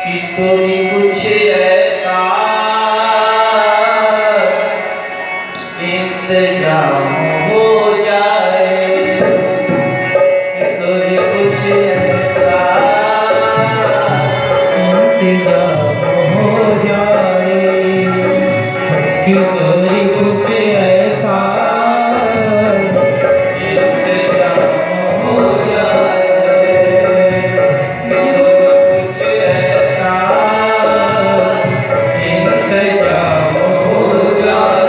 किशोरी कुछ ऐसा इंतजाम हो जाए, किशोरी कुछ ऐसा इंतजाम हो जाए, किशोरी कुछ ऐसा इंतजाम हो जाए, किशोरी कुछ ऐसा इंतजाम हो जाए।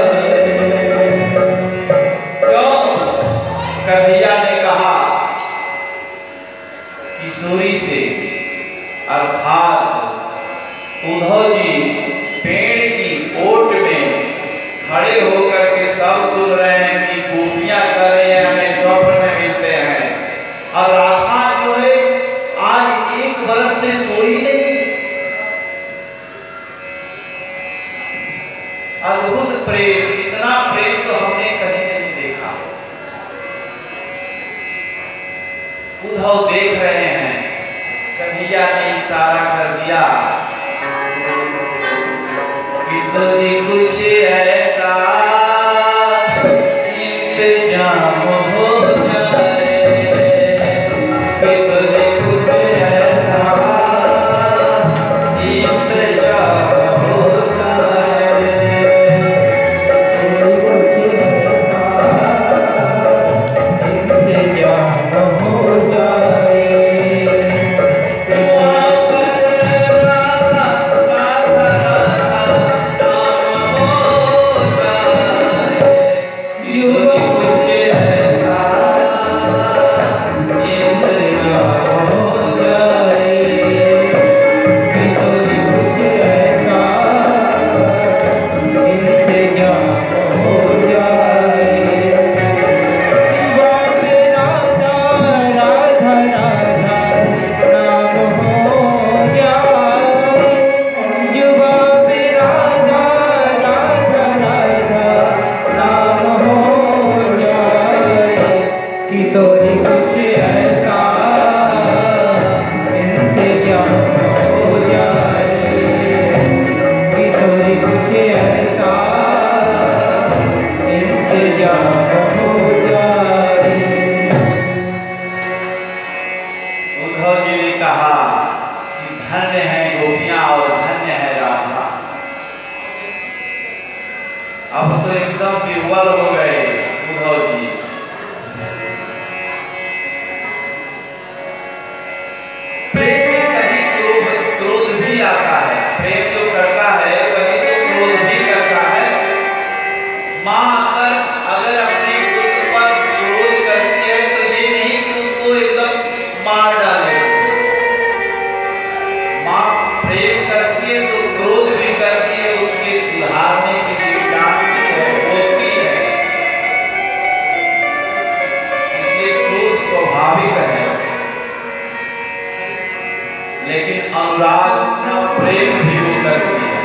क्यों? कन्हैया ने कहा किशोरी से, अर्थात उद्धव जी पेड़ की ओट में खड़े होकर के सब सुन रहे हैं कि गोपियां कर रहे हैं, हमें स्वप्न में मिलते हैं, और राधा जो है आज 1 वर्ष से सोई नहीं। अद्भुत प्रेम, इतना प्रेम तो हमने कहीं नहीं देखा। उद्धव देख रहे हैं, कन्हैया ने इशारा कर दिया, किशोरी कुछ ऐसा इंतजाम हो जाए, किशोरी कुछ ऐसा इंतजाम हो जाए, इंतजाम हो जाए। किशोरी कुछ ऐसा इंतजाम हो जाए, किशोरी कुछ ऐसा इंतजाम हो जाए। उद्धव जी ने कहा कि धन्य है गोपियां और धन्य है राधा। अब तो एकदम विह्वल हो गए उद्धव जी। प्रेम में कभी क्रोध भी आता है, प्रेम जो करता है वही तो क्रोध भी करता है। माँ अगर अपने पुत्र पर क्रोध करती है तो ये नहीं कि उसको एकदम मार डाले। माँ प्रेम करती है तो क्रोध भी करती है, उसके सुधारने के लिए डांटती है, बोलती है। इसलिए क्रोध स्वाभाविक है, लेकिन अनुराग न प्रेम भी वो करती है।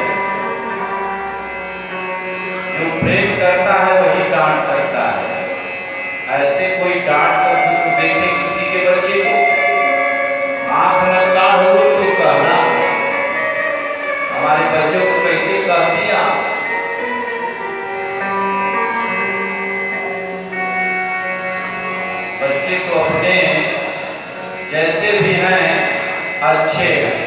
जो प्रेम करता है वही डांट सकता है। ऐसे कोई डांट कर दुख देखे किसी के बच्चे को, आंख न काढ़ हो तो कहना, हमारे बच्चे को कैसे कह दिया। बच्चे तो अपने जैसे भी हैं अच्छे हैं।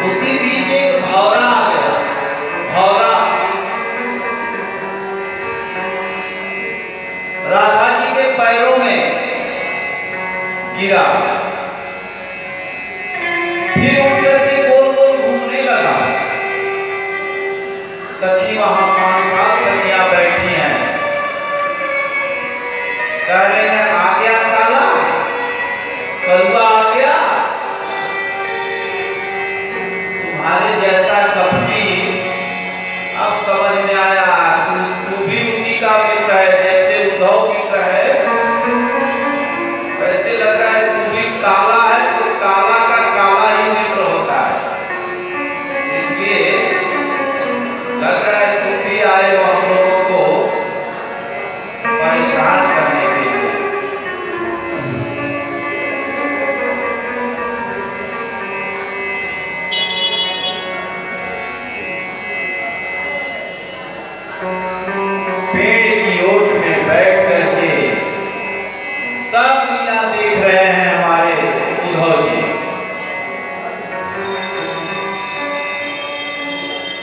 उसी बीच एक भौरा आ गया। भौरा राधा जी के पैरों में गिरा, फिर उठ करके गोल गोल घूमने लगा। सखी वहां 5-7 सखियां बैठी हैं, कह रहे हैं आ गया काला, कलुआ आ गया। तुम्हारे जैसा कपटी अब समझ में आया, तू भी उसी का मित्र है, जैसे उद्धव मित्र है वैसे लग रहा है तू भी काला है, तो काला का काला ही मित्र होता है। इसलिए लग रहा है तुम भी आए वहां पेड़ की ओट में बैठ करके सब लीला देख रहे हैं हमारे उद्धव जी।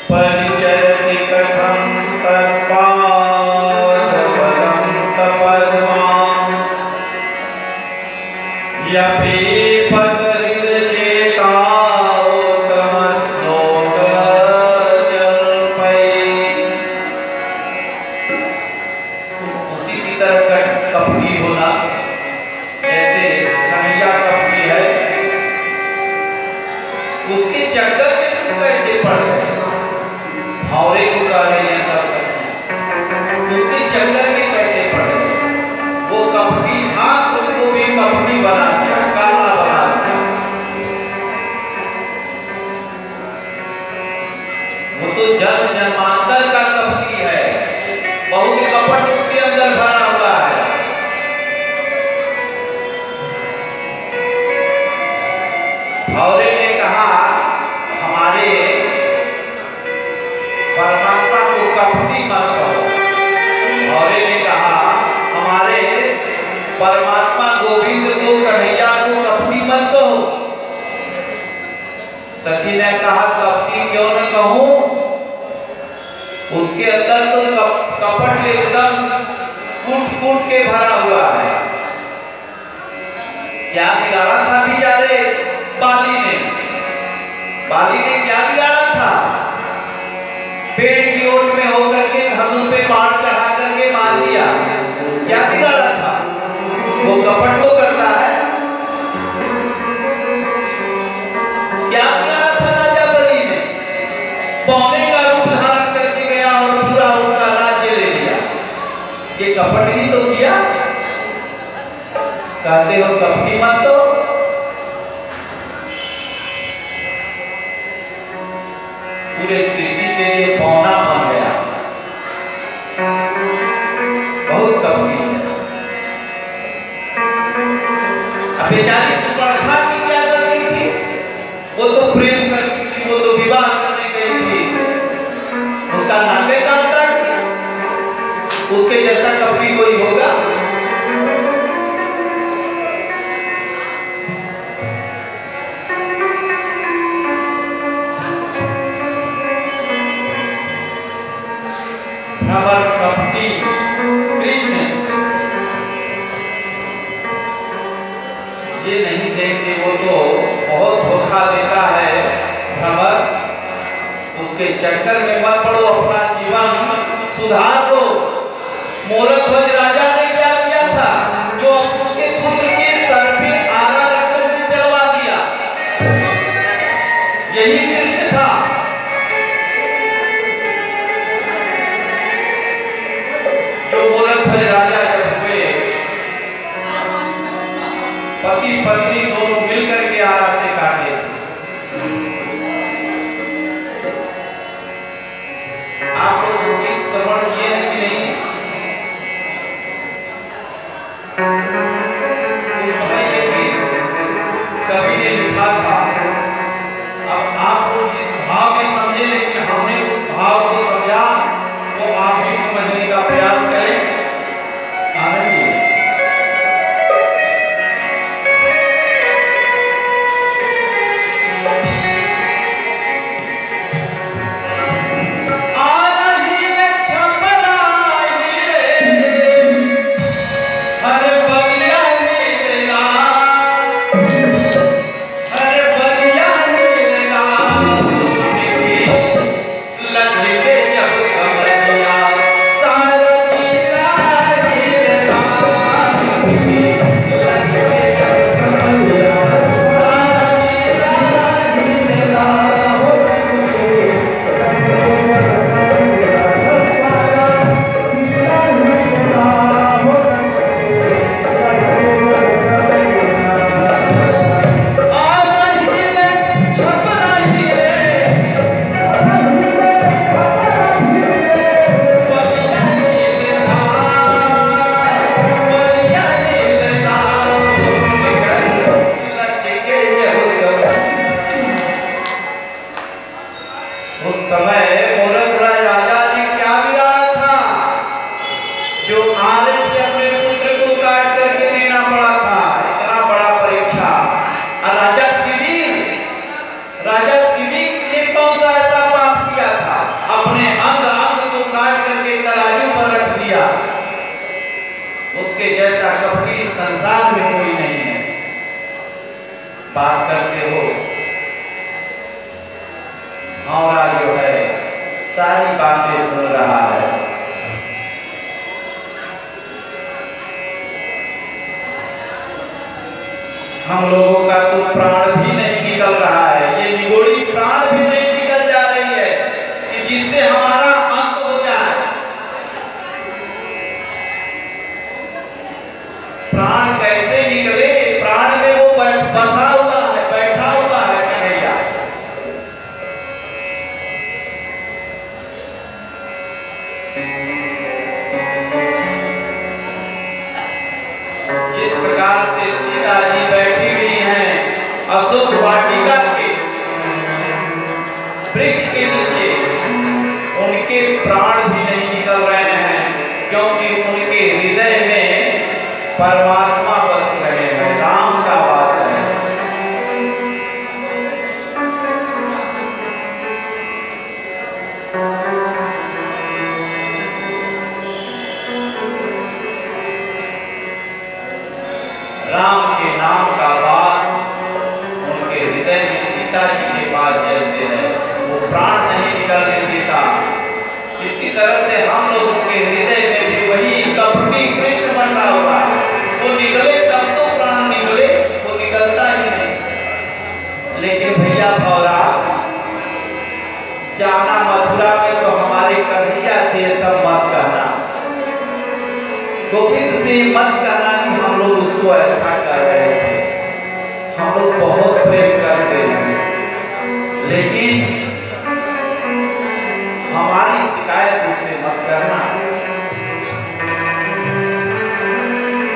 परिचरति कथम तत्पादपदं तपद्मां यपि जन्म जन्मांतर का कपटी है, बहुत कपट उसके अंदर भरा हुआ है। भौरे ने कहा हमारे परमात्मा को कपटी मत कहो। भौरे ने कहा हमारे परमात्मा गोविंद को कन्हैया को कपटी मत कहो। सखी ने कहा कपटी क्यों न कहूं, उसके अंदर तो कपट एकदम कूट कूट के भरा हुआ है। क्या बिगाड़ा था बेचारे बाली ने क्या बिगाड़ा था? पेड़ की ओट में होकर के धनुष पे बाण चढ़ा करके मार दिया। क्या बिगाड़ा था? वो कपट तो करता है। क्या बिगाड़ा था राजा बलि ने? पौने का रूप धारण करके गया और पूरा उनका राज्य ले लिया। ये कपट ही तो किया। कहते हो कपटी मत तो। पूरे सृष्टि के लिए पौना बन गया, बहुत कपटी है। अब बेचारी सुपर्णखा की क्या गलती थी? वो तो प्रेम करती थी, वो तो विवाह करने गई थी, उसका नामे काट दिया। उसके जैसा कपटी कोई होगा? भ्रमर कपटी कृष्ण ये नहीं देखते, वो तो बहुत धोखा देता है। भ्रमर उसके चक्कर में मत पड़ो, अपना जीवन सुधार लो। मोरध्वज राजा ने क्या किया था? जो उसके पुत्र के सर पे आरा रख करके चलवा दिया, यही कृष्ण था। जो मोरध्वज राजा जब हुए, पति पत्नी दोनों मिलकर के आरा से काटे। आप लोग गीत श्रवण किए हैं कि नहीं जो आरे से अपने पुत्र को काट करके देना पड़ा था, इतना बड़ा परीक्षा। और राजा सिविक ने कौन सा ऐसा पाप किया था? अपने अंग अंग को काट करके तराजू पर रख दिया। उसके जैसा कपटी संसार में कोई नहीं है। बात करते हो, हमारा जो है सारी बातें सुन रहा है। हम लोगों का तो प्राण भी नहीं निकल रहा है, ये निगोड़ी प्राण भी नहीं निकल जा रही है कि जिससे हमारा अंत हो जाए। प्राण कैसे निकले? प्राण में वो बैठा हुआ है कन्हैया। जिस प्रकार से सीता जी बैठी हुई हैं अशोक वाटिका के वृक्ष के नीचे, उनके प्राण भी नहीं निकल रहे हैं, क्योंकि उनके हृदय में परमात्मा बस रहे हैं, राम का वास है। राम के नाम का वास उनके हृदय में सीता जी के पास जैसे है, वो प्राण नहीं निकलने देता। इसी तरह से हम लोगों के हृदय में भी वही कपटी कृष्ण बसा हुआ है। वो निकले तब तो प्राण निकले, वो निकलता ही नहीं। लेकिन भैया भौरा, जाना मथुरा में तो हमारे कन्हैया से सब मत कहना, गोविंद से मत कहना कि हम लोग उसको ऐसा कर रहे थे। हम लोग बहुत प्रेम करते हैं, लेकिन हमारी शिकायत उससे मत करना।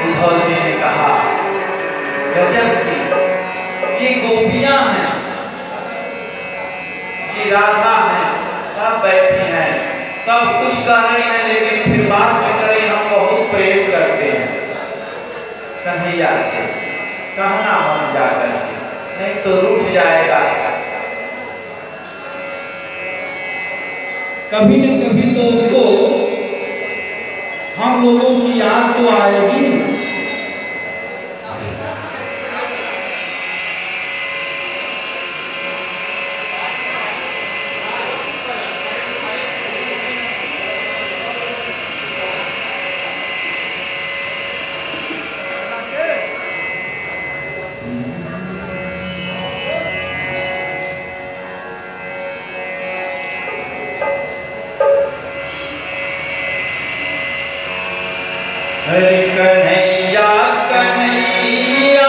उद्धव जी ने कहा, गजब की ये गोपियां हैं, ये राधा हैं, सब बैठी हैं, सब कुछ कह रही हैं, लेकिन फिर बात में करें हम बहुत प्रेम करते हैं कन्हैया से। कहना मन जाकर के, नहीं तो रूठ जाएगा। कभी न कभी तो उसको हम लोगों की याद तो आएगी। हरे कन्हैया कन्हैया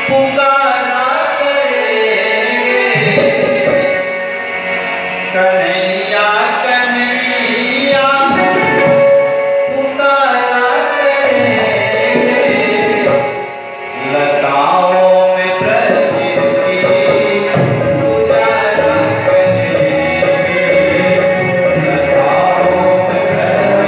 पुकारा करेंगे, कन्हैया कन्हैया पुकारा करेंगे। लताओं में ब्रज की पुकारा करेंगे, लताओं में ब्रज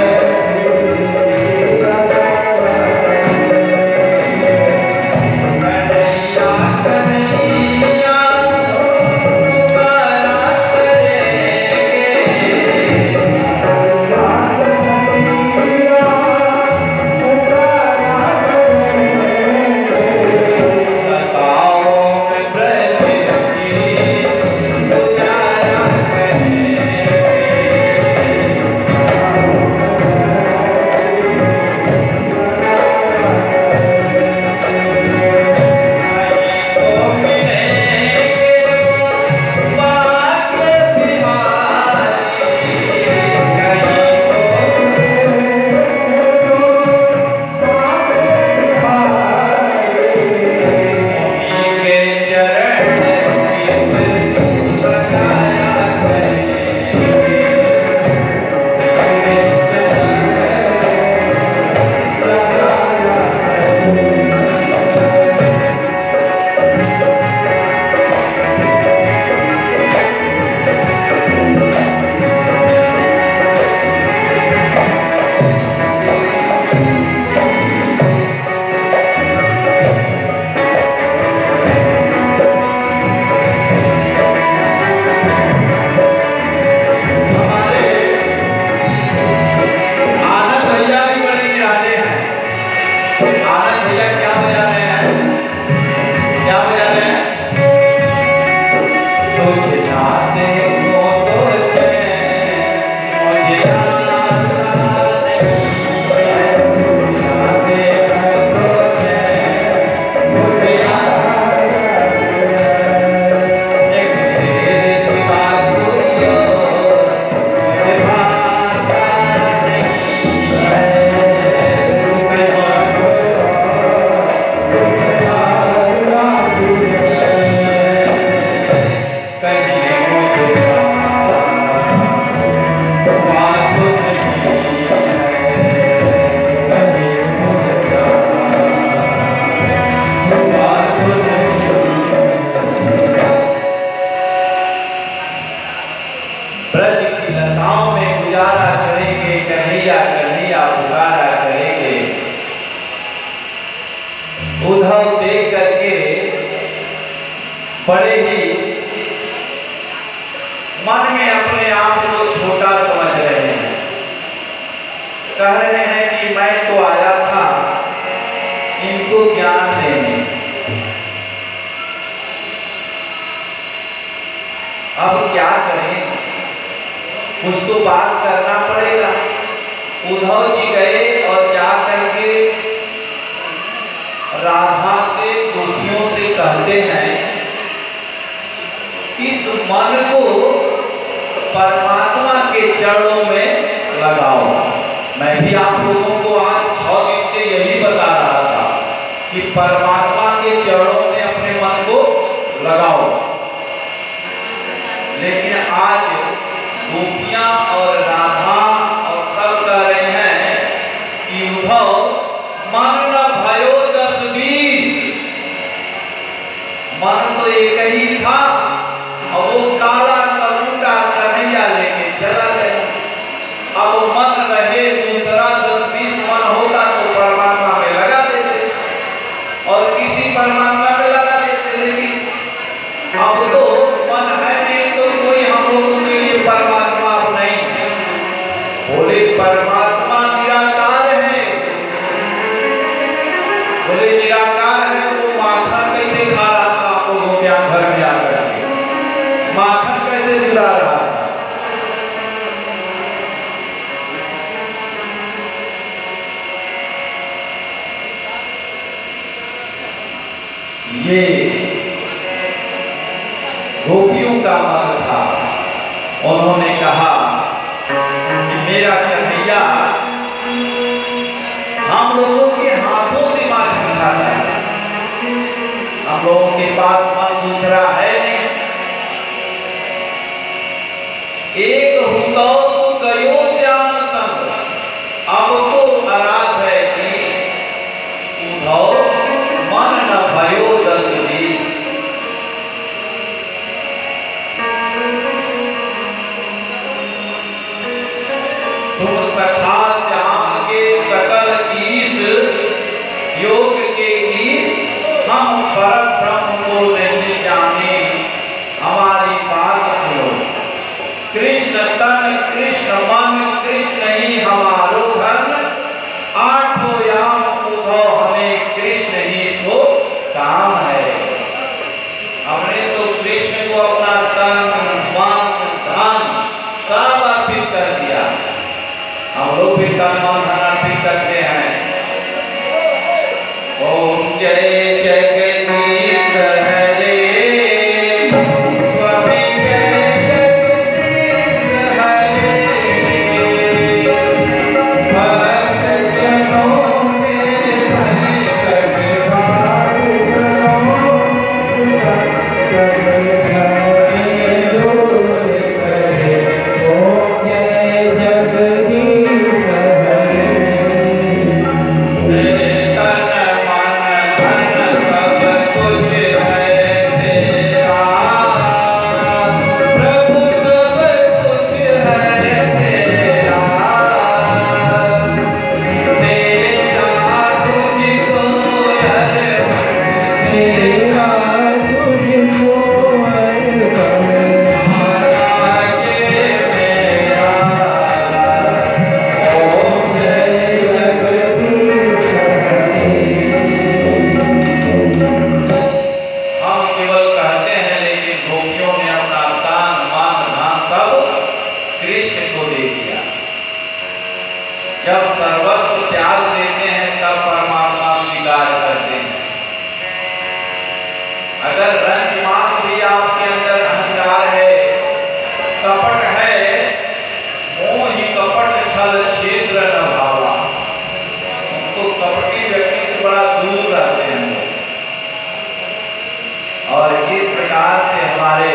बड़े ही मन में अपने आप को छोटा समझ रहे हैं। कह रहे हैं कि मैं तो आया था इनको ज्ञान देने, अब क्या करें, कुछ तो बात करना पड़ेगा। उद्धव जी गए और जाकर के राधा से गोपियों से कहते हैं इस मन को परमात्मा के चरणों में लगाओ। मैं भी आप लोगों को आज 6 दिन से यही बता रहा था कि परमात्मा के चरणों में अपने मन को लगाओ, लेकिन आज गोपियां और राधा और सब कह रहे हैं कि उद्धव मन न भयो 10-20, मन तो एक ही था और वो काला करूंडा कन्हैया लेके चला गया। अब मन रहे दूसरा 10-20 मन होता तो परमात्मा में लगा देते और किसी परमात्मा में लगा देते, लेकिन अब तो मन है नहीं तो कोई हम लोगों के लिए परमात्मा अब नहीं है। बोले परमात्मा निराकार है, बोले निराकार है तो माखन कैसे खा रहा था आप लोगों के यहाँ घर में आकर के, माखन कैसे चुरा रहा था। ये गोपियों का मन था। उन्होंने कहा कि मेरा कन्हैया हम लोगों के हाथों से माखन खाता है, हम लोगों के पास मन दूसरा है नहीं। एक हुतो तो गयो श्याम संग, अब तो आराध है ईश, उद्धव मन न भयो 10-20। तुम सखा श्याम के सकल ईश, योग के ईश, हम पर ब्रह्म को नहीं जाने, हमारी बात सुनो। कृष्ण तन कृष्ण मन कृष्ण ही हमारो धन, आठों याम उद्धव हमें कृष्ण ही सो काम है। हमने तो कृष्ण को अपना तन मन धन सब अर्पित कर दिया, हम लोग भी तन मन धन अर्पित करते हैं। ओम जय जगदीश हरे, स्वामी जय जगदीश हरे, भक्त जनों के संकट भार जब सर्वस्व त्याग देते हैं तब परमात्मा स्वीकार करते हैं। अगर रंच मात्र भी आपके अंदर अहंकार है, कपट है, मोह ही कपट छल क्षेत्र न भावा, तो कपटी व्यक्ति से बड़ा दूर रहते हैं। और इस प्रकार से हमारे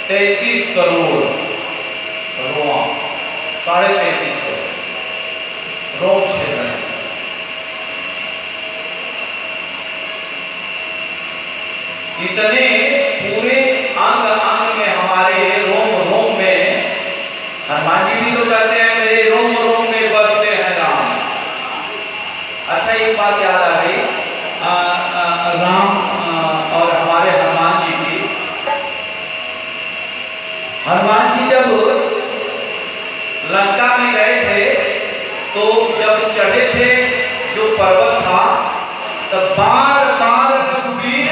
33 करोड़ रोम, 33.5 करोड़ रोम क्षेत्र है। इतने पूरे अंग अंग में हमारे रोम रोम में, हनुमान जी भी तो कहते हैं मेरे रोम रोम में बसते हैं राम। अच्छा एक बात याद आ गई, राम और हमारे हनुमान जी की। हनुमान जी जब लंका में गए थे तो जब चढ़े थे जो पर्वत था, तब बार बार रघुवीर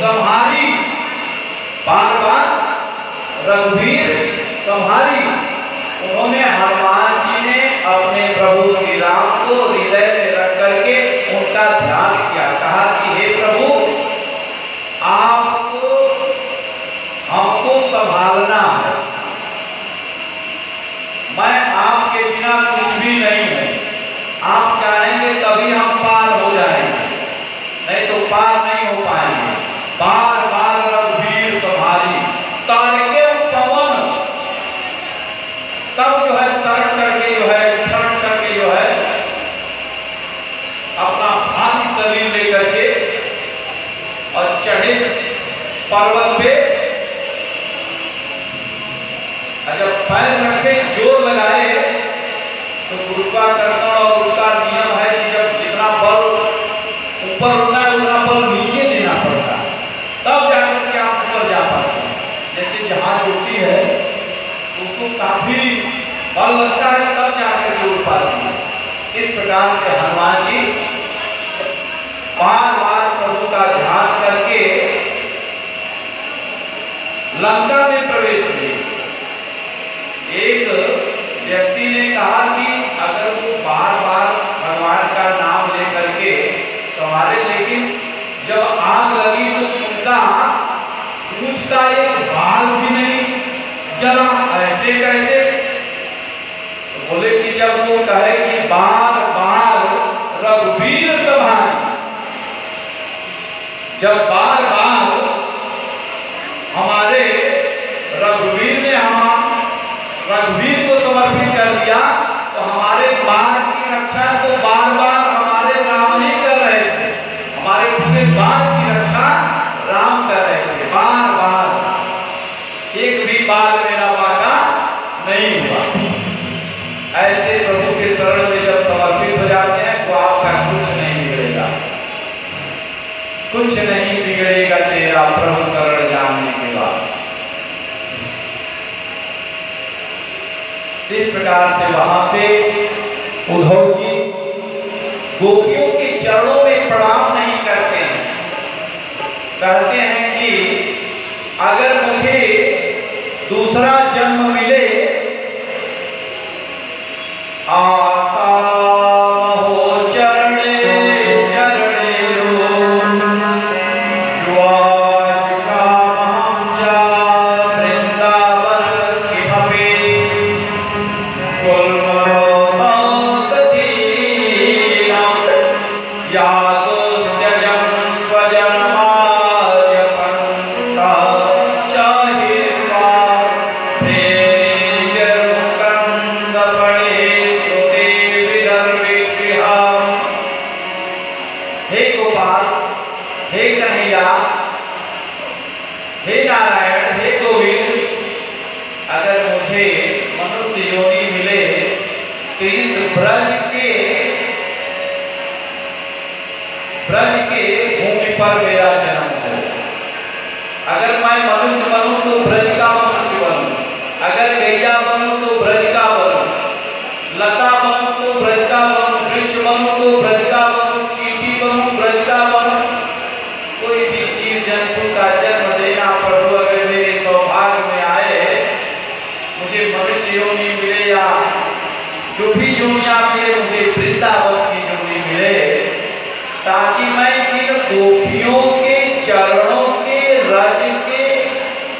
संहारी, बार बार रघुवीर संहारी। उन्होंने, हनुमान जी ने अपने प्रभु श्री राम को हृदय में रख करके उनका ध्यान किया, कहा कि हे प्रभु आपको हमको संभालना है, मैं आपके बिना कुछ भी नहीं हूं, आप चाहेंगे तभी हम पार हो जाएंगे, नहीं तो पार नहीं हो पाएंगे। बार बार रघुवीर संहारी, तारके पवन, तब जो है तर्क करके जो है क्षण करके जो है अपना भारी शरीर लेकर के और चढ़े पर्वत पे। जब पैर रखे जोर लगाए तो गुरुत्वाकर्षण और उसका नियम है कि जब जितना बल ऊपर होता है उतना बल नीचे देना पड़ता है, तब जाकर के आप ऊपर जा पाते हैं। जैसे जहाज उड़ती है उसको काफी बल लगता है तब जाकर के उड़ पाती है। इस प्रकार से हनुमान जी बार बार प्रभु का ध्यान करके लंका में प्रवेश किए। एक व्यक्ति ने कहा कि अगर वो बार बार भगवान का नाम लेकर के संवारे, लेकिन जब आग लगी तो उनका पूंछ का एक बाल भी नहीं जला, ऐसे कैसे? तो बोले कि जब वो कहे कि बार बार रघुवीर संहारी, जब बार बार हमारे रघुवीर ने रघुवीर को समर्पित कर दिया, तो हमारे बाल की रक्षा तो बार बार हमारे राम ही कर रहे थे, हमारे पूरे बाल की रक्षा राम कर रहे थे। बार बार एक भी बाल मेरा बाका नहीं हुआ। ऐसे प्रभु के शरण में जब समर्पित हो जाते हैं तो आपका कुछ नहीं बिगड़ेगा, कुछ नहीं बिगड़ेगा तेरा प्रभु शरण जाने के बाद। इस प्रकार से वहां से उद्धव जी गोपियों के चरणों में प्रणाम नहीं करते हैं, कहते हैं कि अगर मुझे दूसरा जन्म मिले, आशा हो चरणे चरणे रो, जुआ वृंदावन की भवे ब्रज के भूमि पर मेरा जन्म हो। अगर मैं मनुष्य बनूं तो ब्रज का मनुष्य बनूं, अगर गैया बनूं तो ब्रज का बनूं, लता बनूं तो ब्रज का बनूं, वृक्ष बनूं तो ब्रज का बनूं, चींटी बनूं ब्रज का बनूं, कोई भी जीव जंतु का जन्म देना प्रभु अगर मेरे सौभाग्य में आए, मुझे मनुष्य योनि मिले या जो भी योनियां मिले, मुझे वृंदावन की योनि मिले, ताकि मैं इन गोपियों के चरणों के रज के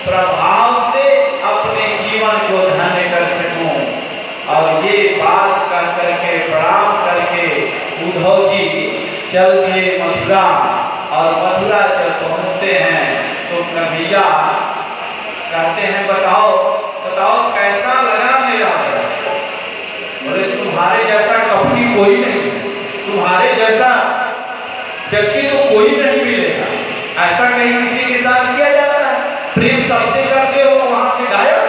प्रभाव से अपने जीवन को धन्य कर सकूं। और ये बात कह करके प्रणाम करके उद्धव जी चल दिए मथुरा। और मथुरा जब पहुंचते हैं तो कन्हैया कहते हैं बताओ बताओ कैसा लगा मेरा प्यार। बोले तुम्हारे जैसा कभी कोई नहीं, तुम्हारे जैसा व्यक्ति तो कोई नहीं मिलेगा। ऐसा कहीं किसी के साथ किया जाता है? प्रेम सबसे करते हो, वहां से गायब।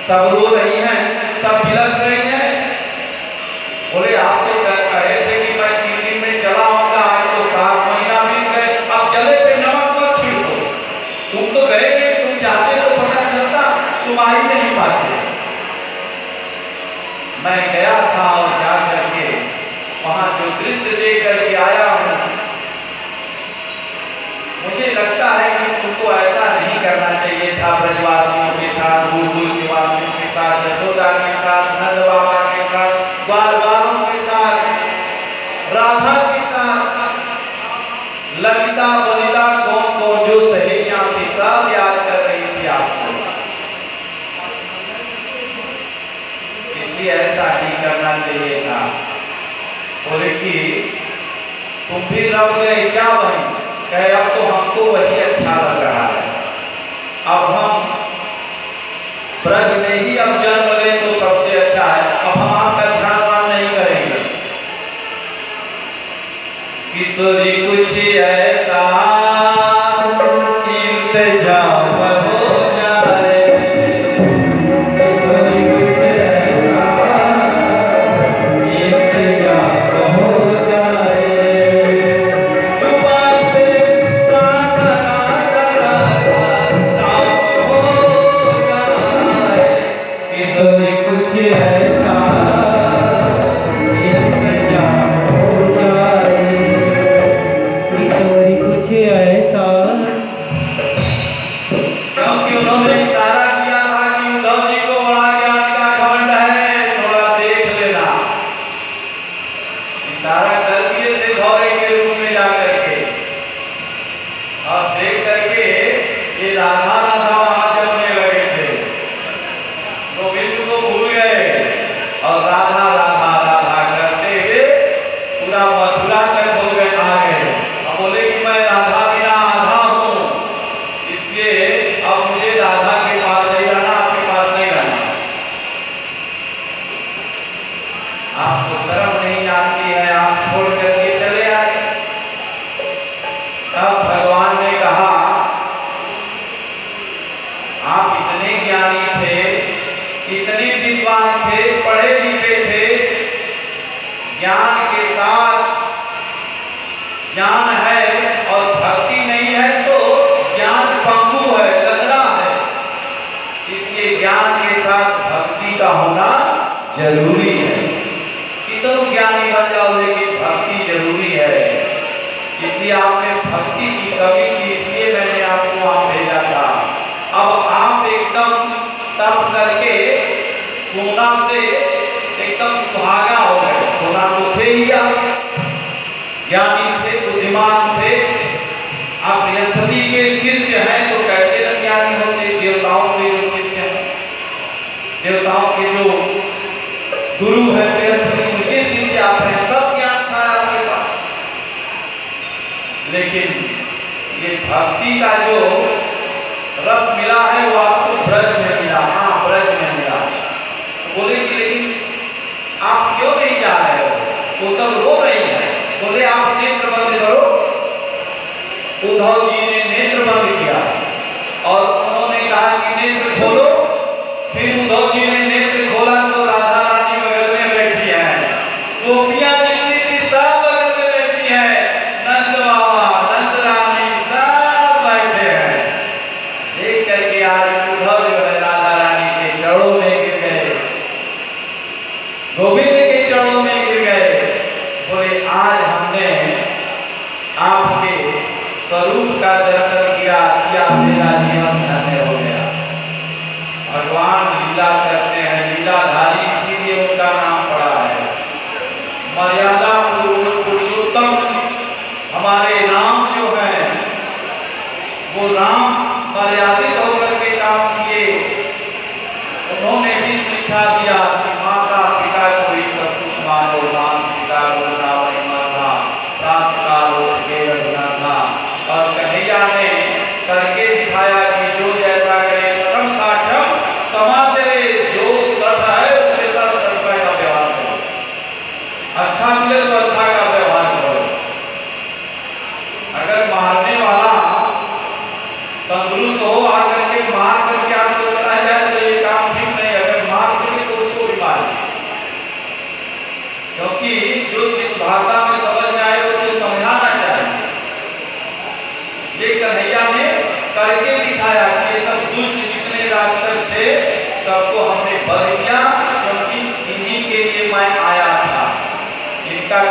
सब रो रही हैं, सब बिलख रही हैं। बोले आप तो कहे थे कि मैं 3 दिन में चला आऊंगा, आज तो 7 महीना बीत गए, अब जले पे नमक मत छिड़को। तुम तो गए नहीं, तुम जाते तो पता चलता, तुम आ ही नहीं पाते। मैं गया था और जा करके वहां जो दृश्य देख करके आया हूं, मुझे लगता है कि तुमको ऐसा नहीं करना चाहिए था। ब्रजवासियों के साथ, गोकुल निवासियों के साथ, यशोदा के साथ, नंद बाबा के साथ, ग्वाल बालों के साथ, राधा के साथ, ललिता वनिता कौन कौन जो सहेलियां थी सब याद कर रही थी आपको। इसलिए ऐसा नहीं करना चाहिए था। बोले कि तुम भी रब गए क्या बहन? कहे अब तो हमको वही अच्छा लग रहा है, अब हम ब्रज में ही अब जन्म ले तो सबसे अच्छा है, अब हम आपका ध्यान नहीं करेंगे। किशोरी कुछ ऐसा इंतजाम हो जाए, किशोरी कुछ ऐसा इंतजाम हो जाए, कुछ ऐसा इंतजाम हो जाए, कुछ ऐसा। क्योंकि उन्होंने इशारा किया था कि उद्धव जी को बड़ा ज्ञान का घमंड है, थोड़ा देख लेना। इशारा कर दिए थे घोड़े के रूप में जाकर के, और देख करके ये राधा राधा वहां जमने लगे थे, गोविंद को भूल गए और राधा राधा राधा करते हुए पूरा मथुरा तक हो गए, आ गए। अब बोले कि मैं राधा बिना आधा हूँ, इसलिए अब मुझे राधा के पास ही रहना, आपके पास नहीं रहना। आपको शर्म नहीं आती है, आप छोड़ करके चले आए। तब भगवान ने कहा आप इतने ज्ञानी थे, इतने विद्वान थे, पढ़े लिखे थे, ज्ञान के साथ ज्ञान है और भक्ति नहीं है तो ज्ञान पंगु है, लंगड़ा है। इसलिए ज्ञान के साथ भक्ति का होना जरूरी है। कितनों ज्ञानी बन जाओ लेकिन भक्ति जरूरी है। इसलिए आपने भक्ति की कमी की, इसलिए मैंने आपको वहां भेजा था। अब आप एकदम तप करके सोना से एकदम सुहागा हो गए। सोना तो थे ही, आप ज्ञानी थे, बुद्धिमान थे, आप बृहस्पति के शिष्य हैं तो कैसे न ज्ञानी होते। देवताओं के जो शिष्य हैं, देवताओं के जो गुरु हैं बृहस्पति, उनके शिष्य आप हैं, सब ज्ञान था आपके पास। लेकिन ये भक्ति का जो रस मिला है वो आपको ब्रज में मिला। हाँ, ब्रज में मिला। बोले कि लेकिन आप क्यों नहीं जा रहे हो? वो सब रो रही है। बोले आप नेत्र बंद करो। उद्धव जी ने नेत्र बंद किया और उन्होंने कहा कि नेत्र खोलो। फिर उद्धव जी ने नेत्र खोला तो राधा रानी बगल में बैठी है, गोपियां जितनी थी सब बगल में बैठी है, नंद बाबा, नंद रानी सब बैठे हैं। देख करके आज उद्धव जो है राधा रानी के चरणों में गिर गए, गोविंद के चरणों में गिर गए। बोले आज हमने आपके स्वरूप का दर्शन किया, मेरा जीवन धन्य हो गया। भगवान लीला करते हैं, लीलाधारी, इसीलिए उनका नाम पड़ा है। मर्यादा पुरुषोत्तम हमारे राम जो है वो राम मर्यादित होकर के काम किए। उन्होंने भी शिक्षा दिया कि माता पिता को ही सब कुछ मानो, माता पिता को रावण माता, प्रातः काल उठ के रखना था। और कन्हैया ने करके दिखाया कि जो जैसा वो आकर के मार करके आपको चला जाए तो ये काम ठीक नहीं। अगर मार सके तो उसको भी मार, क्योंकि जो जिस भाषा में समझ में आए उसको समझाना चाहिए। ये कन्हैया ने करके दिखाया कि ये सब दुष्ट जितने राक्षस थे सबको हमने बर किया, क्योंकि इन्हीं के लिए मैं आया था। इनका